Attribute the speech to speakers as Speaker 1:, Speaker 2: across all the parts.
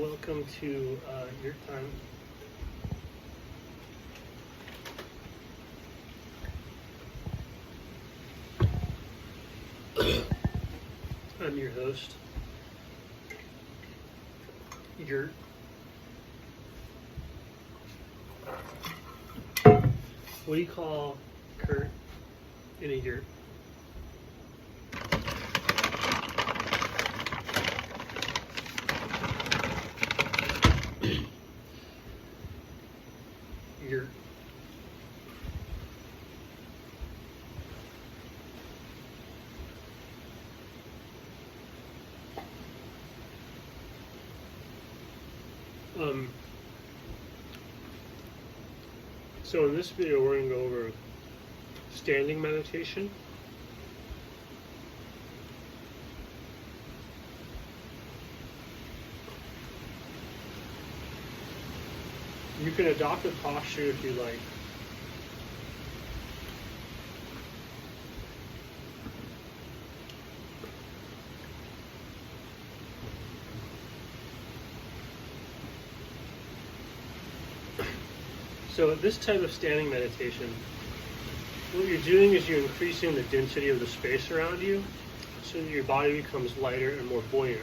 Speaker 1: Welcome to Yurt time. I'm your host, Yurt. What do you call Kurt in a yurt? Yurt. So in this video, we're going to go over standing meditation. You can adopt a posture if you like. So this type of standing meditation, what you're doing is you're increasing the density of the space around you so that your body becomes lighter and more buoyant.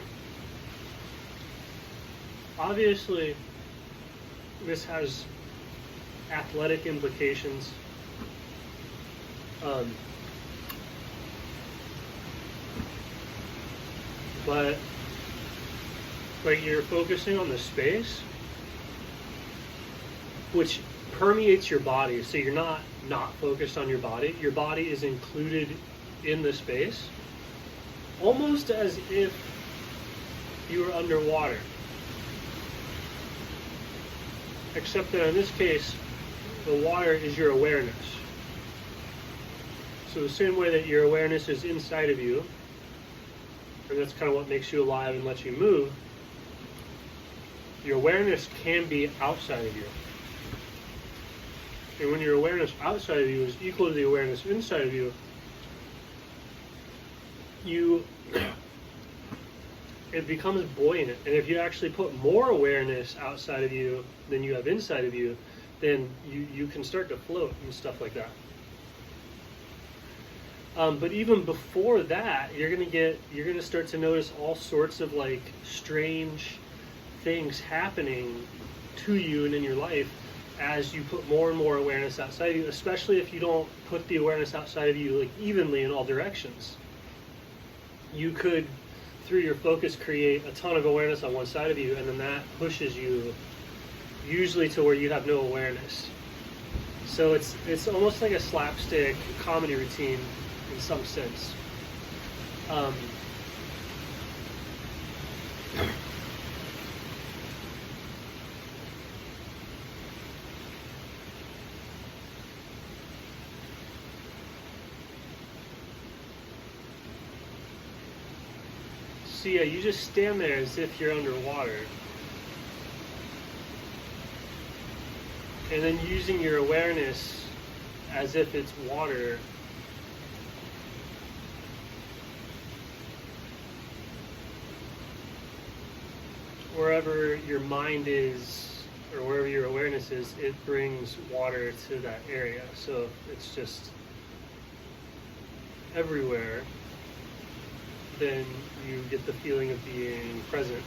Speaker 1: Obviously, this has athletic implications. But like you're focusing on the space, which permeates your body, so you're not focused on your body. Your body is included in the space, almost as if you were underwater. Except that in this case, the water is your awareness. So the same way that your awareness is inside of you, and that's kind of what makes you alive and lets you move, your awareness can be outside of you. And when your awareness outside of you is equal to the awareness inside of you, it becomes buoyant. And if you actually put more awareness outside of you than you have inside of you, then you can start to float and stuff like that. But even before that, you're gonna start to notice all sorts of like strange things happening to you and in your life as you put more and more awareness outside of you, especially if you don't put the awareness outside of you like evenly in all directions. You could, through your focus, create a ton of awareness on one side of you, and then that pushes you usually to where you have no awareness. So it's almost like a slapstick comedy routine in some sense. So yeah, you just stand there as if you're underwater. And then using your awareness as if it's water, wherever your mind is or wherever your awareness is, it brings water to that area. So it's just everywhere, then you get the feeling of being present.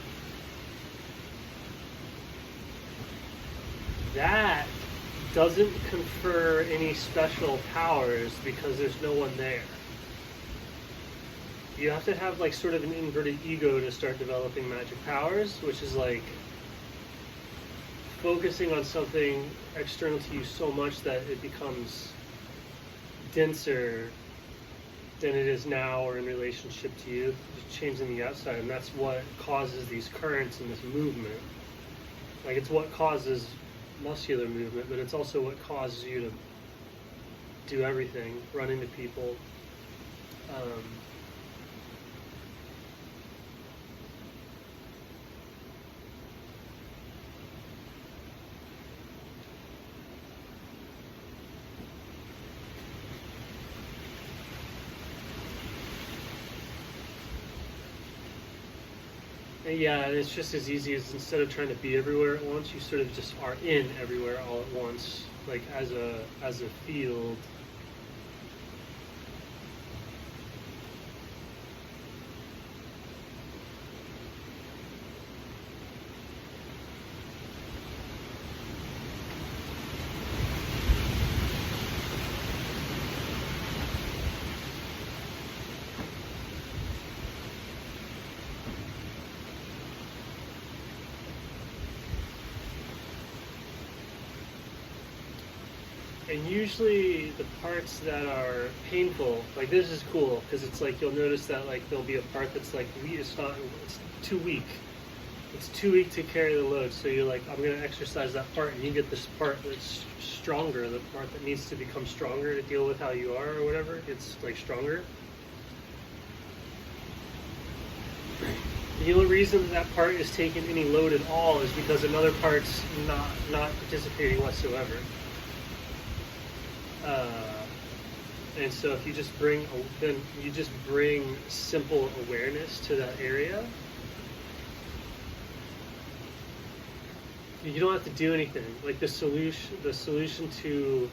Speaker 1: That doesn't confer any special powers because there's no one there. You have to have like sort of an inverted ego to start developing magic powers, which is like focusing on something external to you so much that it becomes denser than it is now or in relationship to you, just changing the outside. And that's what causes these currents and this movement. Like it's what causes muscular movement, but it's also what causes you to do everything, run into people. Yeah, and it's just as easy as instead of trying to be everywhere at once, you sort of just are in everywhere all at once, like as a field. And usually the parts that are painful, like this is cool because it's like you'll notice that like there'll be a part that's like it's too weak. It's too weak to carry the load. So you're like, I'm gonna exercise that part, and you get this part that's stronger, the part that needs to become stronger to deal with how you are or whatever. It's like stronger. The only reason that part is taking any load at all is because another part's not participating whatsoever. And so if you just bring simple awareness to that area, you don't have to do anything. Like the solution to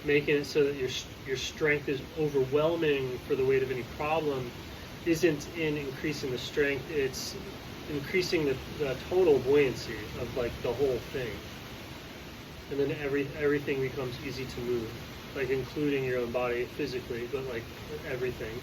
Speaker 1: making it so that your strength is overwhelming for the weight of any problem isn't in increasing the strength, it's increasing the total buoyancy of like the whole thing. And then everything becomes easy to move, like including your own body physically, but like everything.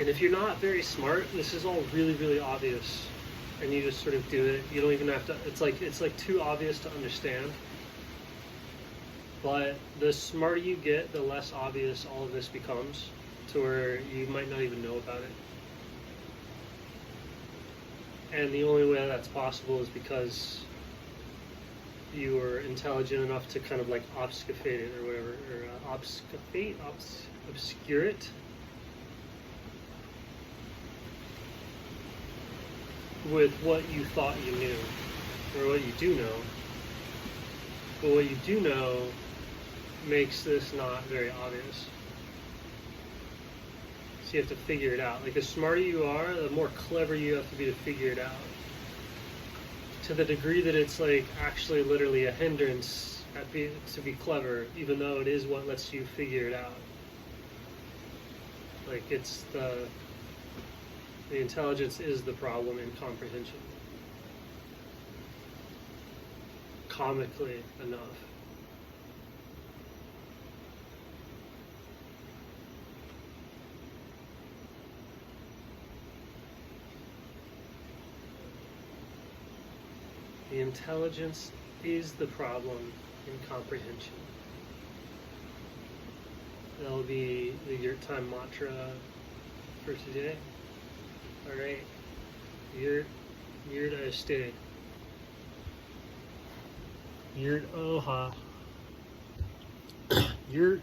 Speaker 1: And if you're not very smart, this is all really, really obvious, and you just sort of do it. You don't even have to. It's like too obvious to understand. But the smarter you get, the less obvious all of this becomes, to where you might not even know about it. And the only way that's possible is because you were intelligent enough to kind of like obfuscate it or whatever, or obscure it. With what you thought you knew, or what you do know. But what you do know makes this not very obvious. So you have to figure it out. Like the smarter you are, the more clever you have to be to figure it out. To the degree that it's like actually literally a hindrance to be clever, even though it is what lets you figure it out. Like it's the intelligence is the problem in comprehension. Comically enough. The intelligence is the problem in comprehension. That'll be the Yurt time mantra for today. Alright, Yurt I stay. Yurt oha. Yurt